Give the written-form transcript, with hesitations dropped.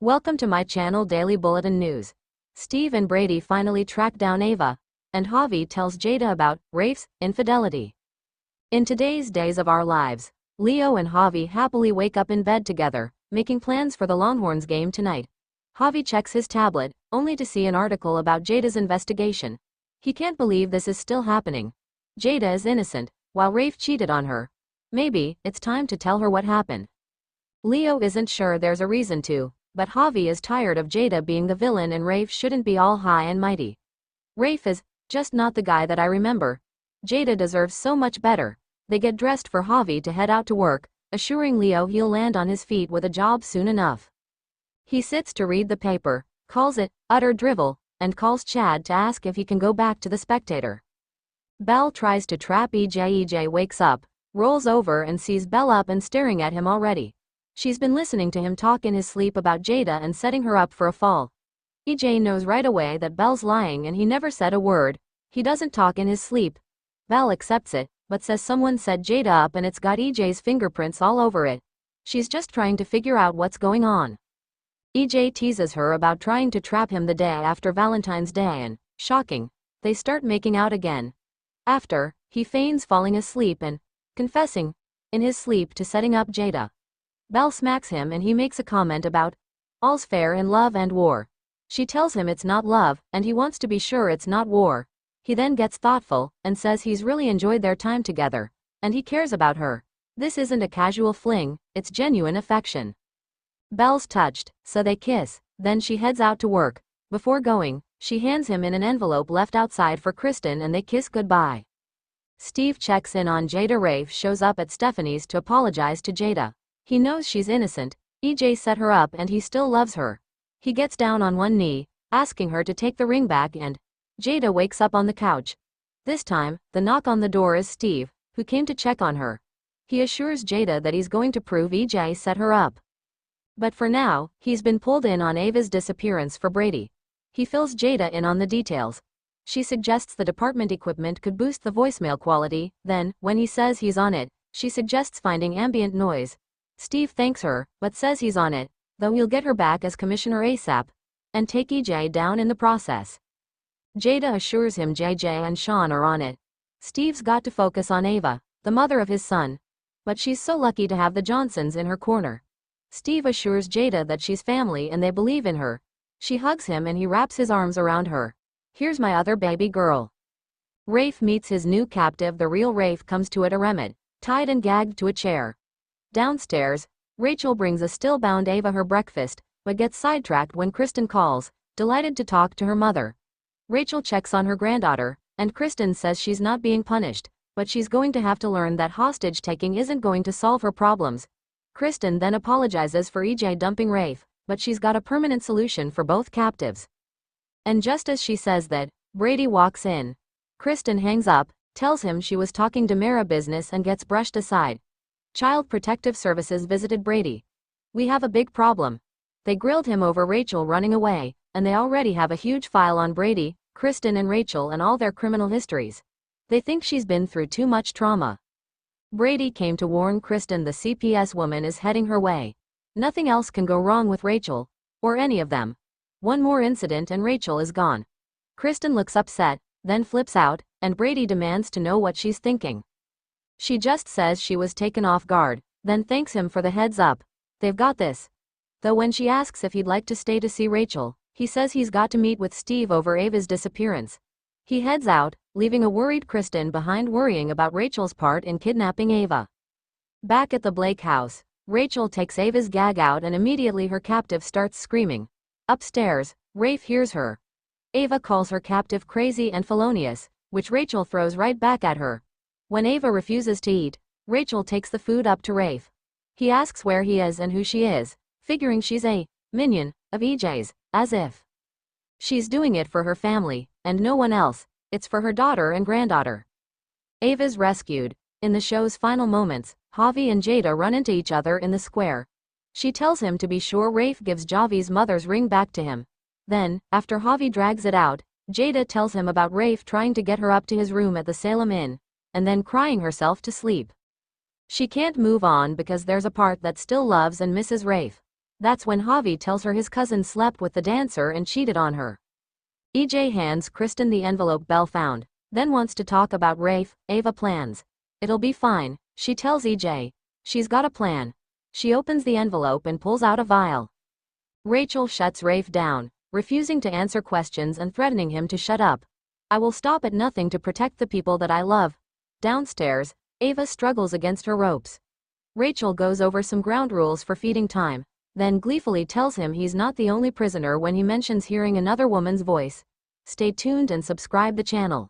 Welcome to my channel Daily Bulletin News. Steve and Brady finally track down Ava, and Javi tells Jada about Rafe's infidelity. In today's days of our lives, Leo and Javi happily wake up in bed together, making plans for the Longhorns game tonight. Javi checks his tablet, only to see an article about Jada's investigation. He can't believe this is still happening. Jada is innocent, while Rafe cheated on her. Maybe it's time to tell her what happened. Leo isn't sure there's a reason to, but Javi is tired of Jada being the villain and Rafe shouldn't be all high and mighty. Rafe is just not the guy that I remember. Jada deserves so much better. They get dressed for Javi to head out to work, assuring Leo he'll land on his feet with a job soon enough. He sits to read the paper, calls it utter drivel, and calls Chad to ask if he can go back to the Spectator. Belle tries to trap EJ. EJ wakes up, rolls over and sees Belle up and staring at him already. She's been listening to him talk in his sleep about Jada and setting her up for a fall. EJ knows right away that Belle's lying and he never said a word. He doesn't talk in his sleep. Belle accepts it, but says someone set Jada up and it's got EJ's fingerprints all over it. She's just trying to figure out what's going on. EJ teases her about trying to trap him the day after Valentine's Day and, shocking, they start making out again. After, he feigns falling asleep and confessing in his sleep to setting up Jada. Belle smacks him and he makes a comment about all's fair in love and war. She tells him it's not love and he wants to be sure it's not war. He then gets thoughtful and says he's really enjoyed their time together and he cares about her. This isn't a casual fling, it's genuine affection. Belle's touched, so they kiss, then she heads out to work. Before going, she hands him in an envelope left outside for Kristen and they kiss goodbye. Steve checks in on Jada. Rafe shows up at Stephanie's to apologize to Jada. He knows she's innocent, EJ set her up and he still loves her. He gets down on one knee, asking her to take the ring back and Jada wakes up on the couch. This time, the knock on the door is Steve, who came to check on her. He assures Jada that he's going to prove EJ set her up. But for now, he's been pulled in on Ava's disappearance for Brady. He fills Jada in on the details. She suggests the department equipment could boost the voicemail quality, then, when he says he's on it, she suggests finding ambient noise. Steve thanks her, but says he's on it, though he'll get her back as commissioner ASAP, and take EJ down in the process. Jada assures him JJ and Sean are on it. Steve's got to focus on Ava, the mother of his son. But she's so lucky to have the Johnsons in her corner. Steve assures Jada that she's family and they believe in her. She hugs him and he wraps his arms around her. Here's my other baby girl. Rafe meets his new captive. The real Rafe comes to it arraigned, tied and gagged to a chair. Downstairs, Rachel brings a still-bound Ava her breakfast, but gets sidetracked when Kristen calls, delighted to talk to her mother. Rachel checks on her granddaughter, and Kristen says she's not being punished, but she's going to have to learn that hostage-taking isn't going to solve her problems. Kristen then apologizes for EJ dumping Rafe, but she's got a permanent solution for both captives. And just as she says that, Brady walks in. Kristen hangs up, tells him she was talking to Mara business and gets brushed aside. Child Protective Services visited Brady. We have a big problem. They grilled him over Rachel running away, and they already have a huge file on Brady, Kristen and Rachel and all their criminal histories. They think she's been through too much trauma. Brady came to warn Kristen the CPS woman is heading her way. Nothing else can go wrong with Rachel, or any of them. One more incident and Rachel is gone. Kristen looks upset, then flips out, and Brady demands to know what she's thinking. She just says she was taken off guard, then thanks him for the heads up. They've got this. Though when she asks if he'd like to stay to see Rachel, he says he's got to meet with Steve over Ava's disappearance. He heads out, leaving a worried Kristen behind worrying about Rachel's part in kidnapping Ava. Back at the Blake house, Rachel takes Ava's gag out and immediately her captive starts screaming. Upstairs, Rafe hears her. Ava calls her captive crazy and felonious, which Rachel throws right back at her. When Ava refuses to eat, Rachel takes the food up to Rafe. He asks where he is and who she is, figuring she's a minion of EJ's, as if she's doing it for her family, and no one else. It's for her daughter and granddaughter. Ava's rescued. In the show's final moments, Javi and Jada run into each other in the square. She tells him to be sure Rafe gives Javi's mother's ring back to him. Then, after Javi drags it out, Jada tells him about Rafe trying to get her up to his room at the Salem Inn, and then crying herself to sleep. She can't move on because there's a part that still loves and misses Rafe. That's when Javi tells her his cousin slept with the dancer and cheated on her. EJ hands Kristen the envelope Belle found, then wants to talk about Rafe. Ava plans. It'll be fine, she tells EJ. She's got a plan. She opens the envelope and pulls out a vial. Rachel shuts Rafe down, refusing to answer questions and threatening him to shut up. I will stop at nothing to protect the people that I love. Downstairs, Ava struggles against her ropes. Rachel goes over some ground rules for feeding time, then gleefully tells him he's not the only prisoner when he mentions hearing another woman's voice. Stay tuned and subscribe the channel.